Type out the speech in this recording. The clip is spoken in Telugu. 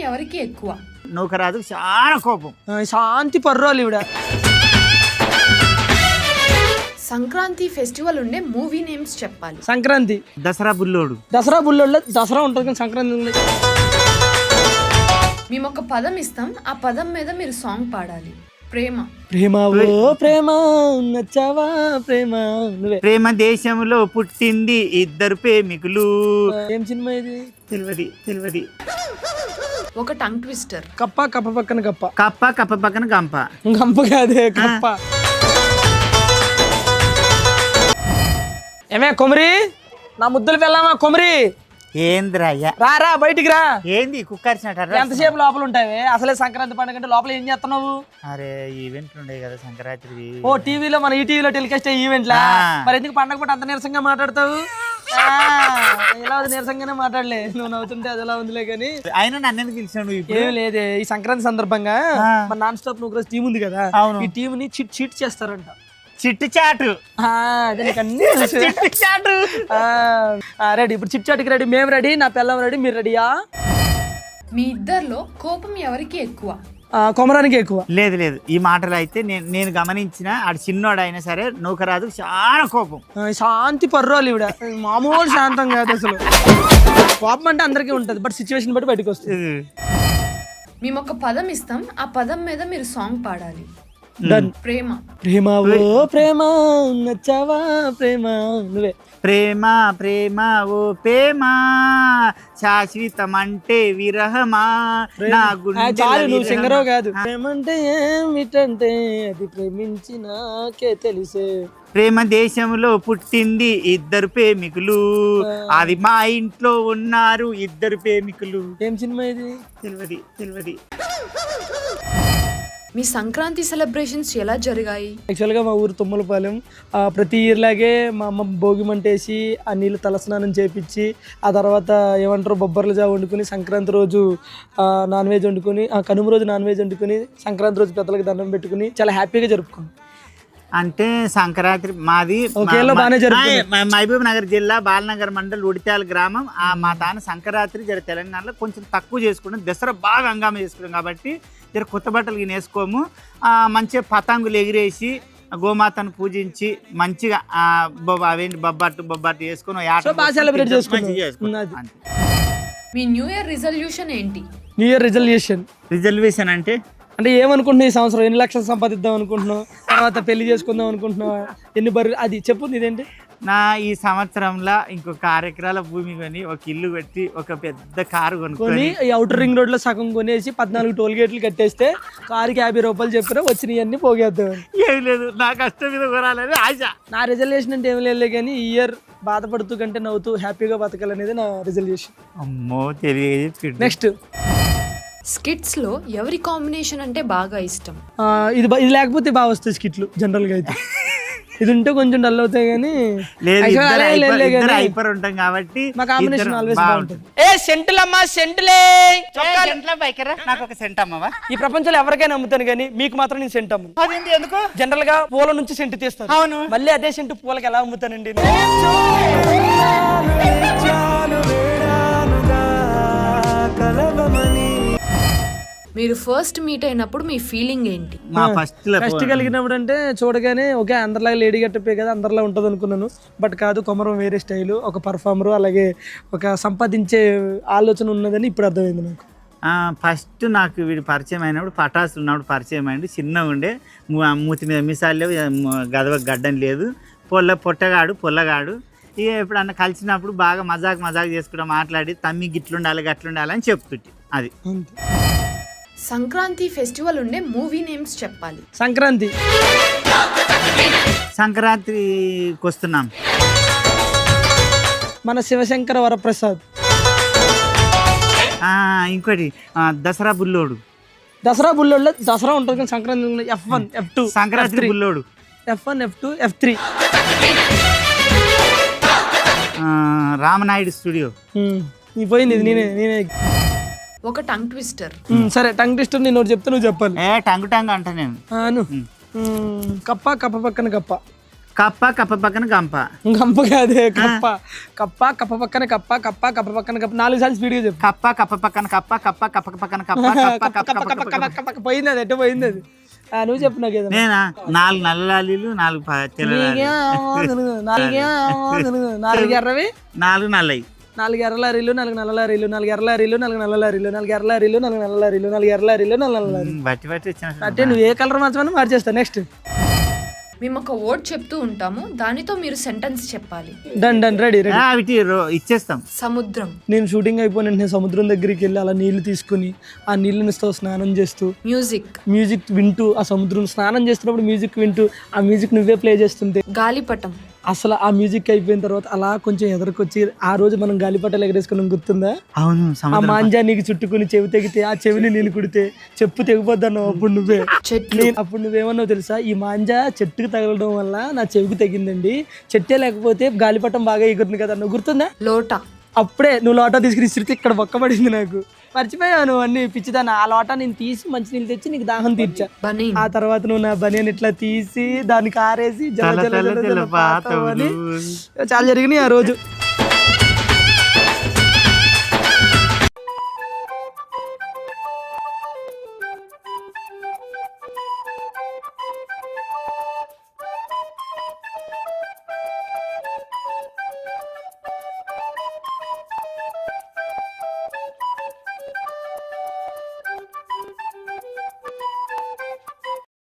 ఎవరికి ఎక్కువ? నూకరాజు చాలా కోపం. శాంతి పర్రోలు ఇవిడ. సంక్రాంతి ఫెస్టివల్ ఉండే మూవీ నేమ్స్ చెప్పాలి. సంక్రాంతి, దసరా బుల్లోడు. దసరా బుల్లోళ్ళ దసరా ఉంటుంది కానీ సంక్రాంతి ఉంది. మేము ఒక పదం ఇస్తాం, ఆ పదం మీద మీరు సాంగ్ పాడాలి. ప్రేమ. ప్రేమ ఓ ప్రేమ నచ్చావా ప్రేమ నువ్వే. ప్రేమ దేశంలో పుట్టింది ఇద్దరు ప్రేమికులు. ఏం సినిమా ఇది? తెలియదు. ఒక టంగ్ ట్విస్టర్. కప్ప కప్ప పక్కన కప్ప. కప్ప పక్కన గంప. గంప కాదే కప్ప. ఏమే కొమరి, నా ముద్దులు వెళ్ళామా కొమరి? ఏంద్రయ్యా రా బయటికి రా. ఏంది కుక్కరిచినట్టు? ఎంతసేపు లోపల ఉంటావే? అసలే సంక్రాంతి పండుగ అంటే లోపల ఏం చేస్తున్నావు? అరే ఈవెంట్లు ఉండే కదా సంక్రాంతి. ఓ టీవీలో, మన ఈ టీవీలో టెలికాస్ట్ ఈవెంట్లా? మరి ఎందుకు పండగ పూట అంత నీరసంగా మాట్లాడతావు? ఎలా ఉంది? నీరసంగానే మాట్లాడలే, నువ్వు నవ్వుతుంటే అది ఎలా ఉందిలే కానీ. అయినా నన్ను ఎందుకు పిలిచాను? ఏం లేదే, ఈ సంక్రాంతి సందర్భంగా మన నాన్ స్టాప్ నువ్వు టీం ఉంది కదా, ఈ టీం ని చీట్ చేస్తారంట. చిట్టు చాటు. రెడీ, ఇప్పుడు చిట్ చాటుకి రెడీ. మేము రెడీ, నా పిల్లం రెడీ, మీరు రెడీయా? మీ ఇద్దర్లో కోపం ఎవరికి ఎక్కువ? కొమరానికి ఎక్కువ. లేదు ఈ మాటలు అయితే నేను గమనించిన ఆడు చిన్నోడు అయినా సరే నూకరాజు చాలా కోపం. శాంతి పర్రోలు ఇవిడ. మామూలు శాంతం కాదు అసలు. కోపం అంటే అందరికీ ఉంటది, బట్ సిచ్యువేషన్ బట్టి బయటకు వస్తుంది. మేము ఒక పదం ఇస్తాం, ఆ పదం మీద మీరు సాంగ్ పాడాలి. ప్రేమ. ప్రేమ ఓ ప్రేమ నచ్చావా ప్రేమ నువ్వే. ప్రేమ ఓ ప్రేమ శాశ్వతం అంటే విరహమా నా గుండె. చాలు, నువ్వు సింగరో కాదు. ప్రేమంటే ఏమిటంటే అది ప్రేమించినాకే తెలిసే. ప్రేమ దేశంలో పుట్టింది ఇద్దరు ప్రేమికులు, అది మా ఇంట్లో ఉన్నారు ఇద్దరు ప్రేమికులు. ఏం సినిమా ఇది? తెలియదు. మీ సంక్రాంతి సెలబ్రేషన్స్ ఎలా జరిగాయి? యాక్చువల్గా మా ఊరు తుమ్మలపాలెం. ప్రతి ఇయర్ లాగే మా అమ్మ భోగి మంటేసి ఆ నీళ్ళు తలస్నానం చేపించి, ఆ తర్వాత ఏమంటారు బొబ్బర్లు జా వండుకుని, సంక్రాంతి రోజు నాన్ వెజ్ వండుకొని, కనుమ రోజు నాన్ వెజ్ వండుకుని, సంక్రాంతి రోజు పెద్దలకు దండం పెట్టుకుని చాలా హ్యాపీగా జరుపుకున్నాం. అంటే సంక్రాంతి మాది మహబూబ్ నగర్ జిల్లా బాలనగర్ మండల్ ఉడిత్యాల గ్రామం. మా తాను సంక్రాంతి జర తెలంగాణలో కొంచెం తక్కువ చేసుకుంటాం, దసరా బాగా హంగామా చేసుకుంటాం కాబట్టి జర కొత్త బట్టలు వేసుకోము. మంచిగా పతంగులు ఎగిరేసి గోమాతను పూజించి మంచిగా బొబ్బట్టు వేసుకొని సెలబ్రేట్ చేసుకున్నాం. మీ న్యూ ఇయర్ రిజల్యూషన్ ఏంటి? న్యూ ఇయర్ రిజల్యూషన్ అంటే ఏమనుకుంటున్నావు? ఈ సంవత్సరం ఎన్ని లక్షలు సంపాదిద్దాం అనుకుంటున్నావు? తర్వాత పెళ్లి చేసుకుందాం అనుకుంటున్నావు? ఎన్ని బర్రెలు? అది చెప్పు, ఇదేంటి? నా ఈ సంవత్సరంలో ఇంకొక 6 ఎకరాల భూమి కొని, ఒక ఇల్లు కట్టి, ఒక పెద్ద కారు కొనుక్కొని, ఈ అవుటర్ రింగ్ రోడ్ లో సగం కొనేసి 14 టోల్ గేట్లు కట్టేస్తే కారుకి 50 రూపాయలు చెప్పినా వచ్చినవన్నీ పోగేద్దాం. ఏం లేదు, నా కష్టం మీద కొనాలని ఆశ. నా రిజల్యూషన్ అంటే ఏం లేదు కానీ ఈ ఇయర్ బాధపడుతూ కంటే నవ్వుతూ హ్యాపీగా బతకాలనేది నా రిజల్యూషన్. అమ్మో తెలియదు. నెక్స్ట్, స్కిట్స్ లో ఎవరి కాంబినేషన్ అంటే బాగా ఇష్టం? ఇది లేకపోతే బాగా వస్తాయి స్కిట్లు జనరల్ గా. అయితే ఇది ఉంటే కొంచెం డల్ అవుతాయి కానీ ఉంటాం కాబట్టి మా కాంబినేషన్ ఆల్వేస్ బాగుంటుంది. నాకు ఒక సెంట్ అమ్మవా? ఈ ప్రపంచంలో ఎవరికైనా అమ్ముతాను కానీ మీకు మాత్రం నేను సెంట్ అమ్ము. ఎందుకు? జనరల్ గా పూల నుంచి సెంట్ తీస్తాను. అవును. మళ్ళీ అదే సెంట్ పూలకి ఎలా అమ్ముతానండి? మీరు ఫస్ట్ మీట్ అయినప్పుడు మీ ఫీలింగ్ ఏంటి? ఫస్ట్ కలిగినప్పుడు అంటే చూడగానే ఓకే అందరిలాగా లేడీ గట్టపే కదా, అందరిలా ఉంటుంది అనుకున్నాను. బట్ కాదు, కొమరం వేరే స్టైలు, ఒక పర్ఫార్మరు, అలాగే ఒక సంపాదించే ఆలోచన ఉన్నదని ఇప్పుడు అర్థమైంది నాకు. ఫస్ట్ నాకు వీడు పరిచయం అయినప్పుడు పటాసు ఉన్నప్పుడు పరిచయం అయ్యింది. చిన్నగా ఉండే, మూతి మీద మిసాలు లేవు, గడ్డం లేదు, పొల్లగాడు. ఇక ఎప్పుడన్నా కలిసినప్పుడు బాగా మజాక్ చేసుకుంటా మాట్లాడి తమ్మి గిట్లుండాలి గట్లుండాలి అని చెప్తుంటే అది. సంక్రాంతి ఫెస్టివల్ ఉండే మూవీ నేమ్స్ చెప్పాలి. సంక్రాంతికి వస్తున్నాం. మన శివశంకర వరప్రసాద్. ఇంకోటి దసరా బుల్లోడు. దసరా ఉంటుంది కానీ Sankranti F1 F2 Sankranti Bullodu. F1 F2 F3. Rama Naidu studio. పోయింది నేనే. ఒక టంగ్ ట్విస్టర్. సరే, టంగ్ ట్విస్టర్ నేను చెప్తే నువ్వు చెప్పాలి. టంగ్ అంట నేను. కప్ప పక్కన కప్ప. కప్ప కప్ప పక్కన గంప. గంప కాదే కప్ప. కప్ప కప్ప పక్కన కప్ప. కప్ప కప్ప పక్కన కప్ప. 4 సార్లు స్పీడ్గా చెప్పు. కప్ప కప్ప పక్కన కప్ప. కప్ప కప్ప పక్కన కప్ప. కప్ప పోయింది అది ఎట్ట పోయింది అది. నువ్వు చెప్పు నాకు ఏదైనా. నేనా 4 నల్ల లాలీలు 4 తెల్ల లాలీలు. 4 ఎర్రవి 4 నల్లవి. 4 ఎర్ర లారీలు 4 నల్ల లారీలు 4 ఎర్ర లారీలు 4 నల్ల లారీలు 4 ఎర్ర లారీలు 4 నల్ల లారీలు 4 ఎర్ర లారీలు 4 నల్ల లారీలు. బట్టి బట్టి వచ్చిన అంటే నువ్వు ఏ కలర్ మార్చమని మార్చేస్తా. నెక్స్ట్ మేము ఒక వర్డ్ చెప్తూ ఉంటాము, దానితో మీరు సెంటెన్స్ చెప్పాలి. డన్ రెడీ అవి ఇచ్చేస్తాం. సముద్రం. నేను షూటింగ్ అయిపోయిన వెంటనే సముద్రం దగ్గరికి వెళ్ళి అలా నీళ్లు తీసుకుని ఆ నీళ్ళని స్నానం చేస్తూ మ్యూజిక్ వింటూ ఆ సముద్రం స్నానం చేస్తున్నప్పుడు మ్యూజిక్ వింటూ ఆ మ్యూజిక్ నువ్వే ప్లే చేస్తుంటే గాలిపటం. అసలు ఆ మ్యూజిక్ అయిపోయిన తర్వాత అలా కొంచెం ఎదరికొచ్చి ఆ రోజు మనం గాలిపటాలు ఎగరేసుకున్నాం గుర్తుందా? అవును. ఆ మాంజా నీకు చుట్టుకుని చెవి తెగితే ఆ చెవిని నేను కుడితే చెప్పు తెగిపోద్దన్నావు అప్పుడు నువ్వే. అప్పుడు నువ్వేమన్నావు తెలుసా? ఈ మాంజా చెట్టుకు తగలడం వల్ల నా చెవికి తెగిందండి, చెట్టే లేకపోతే గాలిపటం బాగా ఎగురుతుంది కదా నువ్వు గుర్తుందా? లోటా. అప్పుడే నువ్వు లోటా తీసుకుని ఇస్తే ఇక్కడ బొక్కబడింది నాకు. మర్చిపోయావు నువ్వు అన్ని పిచ్చిదాన్ని. ఆ లోటా నేను తీసి మంచి నీళ్ళు తెచ్చి నీకు దాహం తీర్చా. ఆ తర్వాత నువ్వు నా బనియన్ ఇట్లా తీసి దానికి ఆరేసి జల జల జల జల పాతావని చాలా జరిగినాయి ఆ రోజు.